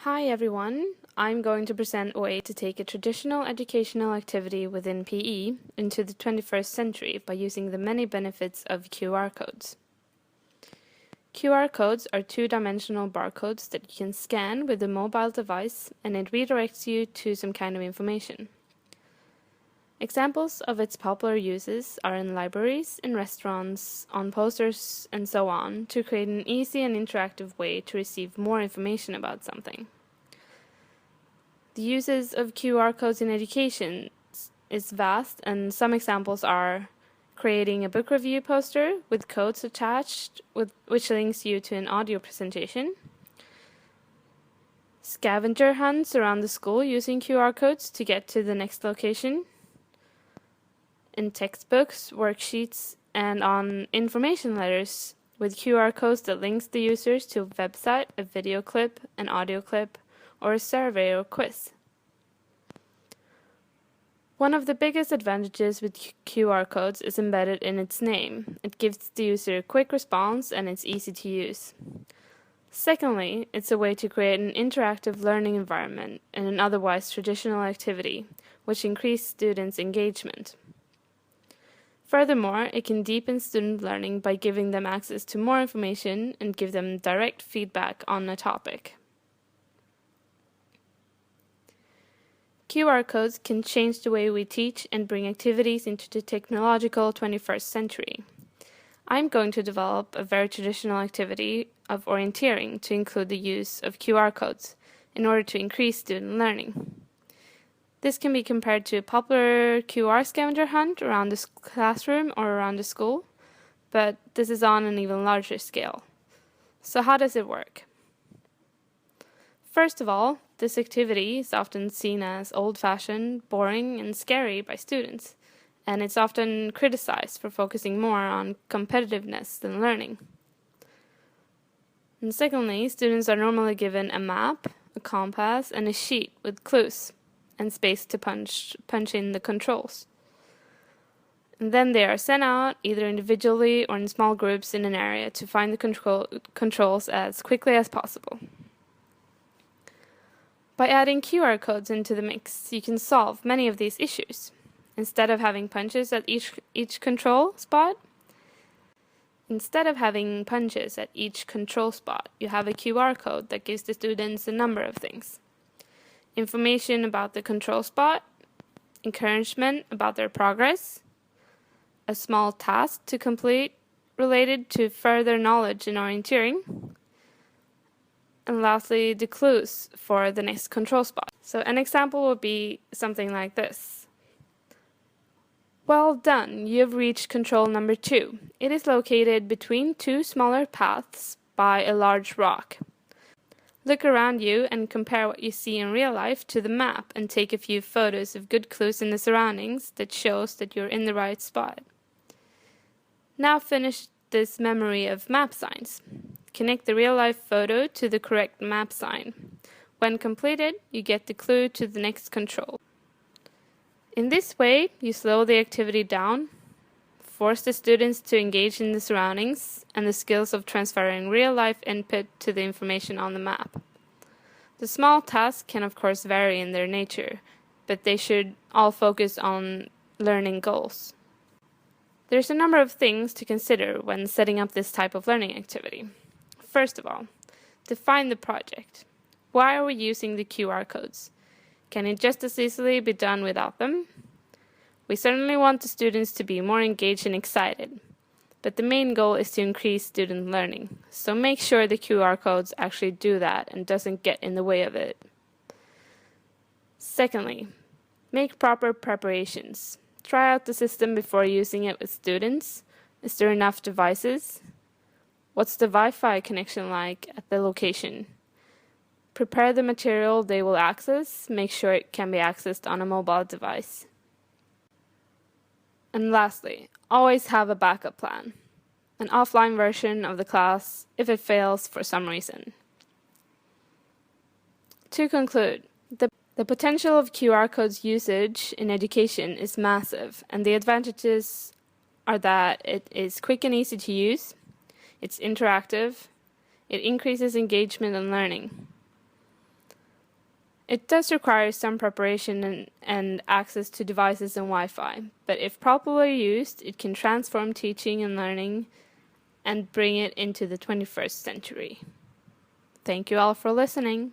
Hi everyone, I'm going to present a way to take a traditional educational activity within PE into the 21st century by using the many benefits of QR codes. QR codes are two-dimensional barcodes that you can scan with a mobile device, and it redirects you to some kind of information. Examples of its popular uses are in libraries, in restaurants, on posters, and so on, to create an easy and interactive way to receive more information about something. The uses of QR codes in education is vast, and some examples are creating a book review poster with codes attached, which links you to an audio presentation, scavenger hunts around the school using QR codes to get to the next location, in textbooks, worksheets, and on information letters with QR codes that links the users to a website, a video clip, an audio clip, or a survey or quiz. One of the biggest advantages with QR codes is embedded in its name. It gives the user a quick response and it's easy to use. Secondly, it's a way to create an interactive learning environment in an otherwise traditional activity, which increases students' engagement. Furthermore, it can deepen student learning by giving them access to more information and give them direct feedback on a topic. QR codes can change the way we teach and bring activities into the technological 21st century. I'm going to develop a very traditional activity of orienteering to include the use of QR codes in order to increase student learning. This can be compared to a popular QR scavenger hunt around the classroom or around the school, but this is on an even larger scale. So how does it work? First of all, this activity is often seen as old-fashioned, boring, and scary by students, and it's often criticized for focusing more on competitiveness than learning. And secondly, students are normally given a map, a compass, and a sheet with clues and space to punch in the controls. And then they are sent out, either individually or in small groups in an area, to find the controls as quickly as possible. By adding QR codes into the mix, you can solve many of these issues. Instead of having punches at each control spot, you have a QR code that gives the students a number of things. Information about the control spot, encouragement about their progress, a small task to complete related to further knowledge in orienteering, and lastly, the clues for the next control spot. So an example would be something like this. Well done, you have reached control number 2. It is located between two smaller paths by a large rock. Look around you and compare what you see in real life to the map and take a few photos of good clues in the surroundings that shows that you're in the right spot. Now finish this memory of map signs. Connect the real-life photo to the correct map sign. When completed, you get the clue to the next control. In this way, you slow the activity down, force the students to engage in the surroundings and the skills of transferring real-life input to the information on the map. The small tasks can of course vary in their nature, but they should all focus on learning goals. There's a number of things to consider when setting up this type of learning activity. First of all, define the project. Why are we using the QR codes? Can it just as easily be done without them? We certainly want the students to be more engaged and excited, but the main goal is to increase student learning, so make sure the QR codes actually do that and doesn't get in the way of it. Secondly, make proper preparations. Try out the system before using it with students. Is there enough devices? What's the Wi-Fi connection like at the location? Prepare the material they will access. Make sure it can be accessed on a mobile device. And lastly, always have a backup plan. An offline version of the class if it fails for some reason. To conclude, the potential of QR codes usage in education is massive, and the advantages are that it is quick and easy to use, it's interactive, it increases engagement and learning. It does require some preparation and access to devices and Wi-Fi, but if properly used, it can transform teaching and learning and bring it into the 21st century. Thank you all for listening.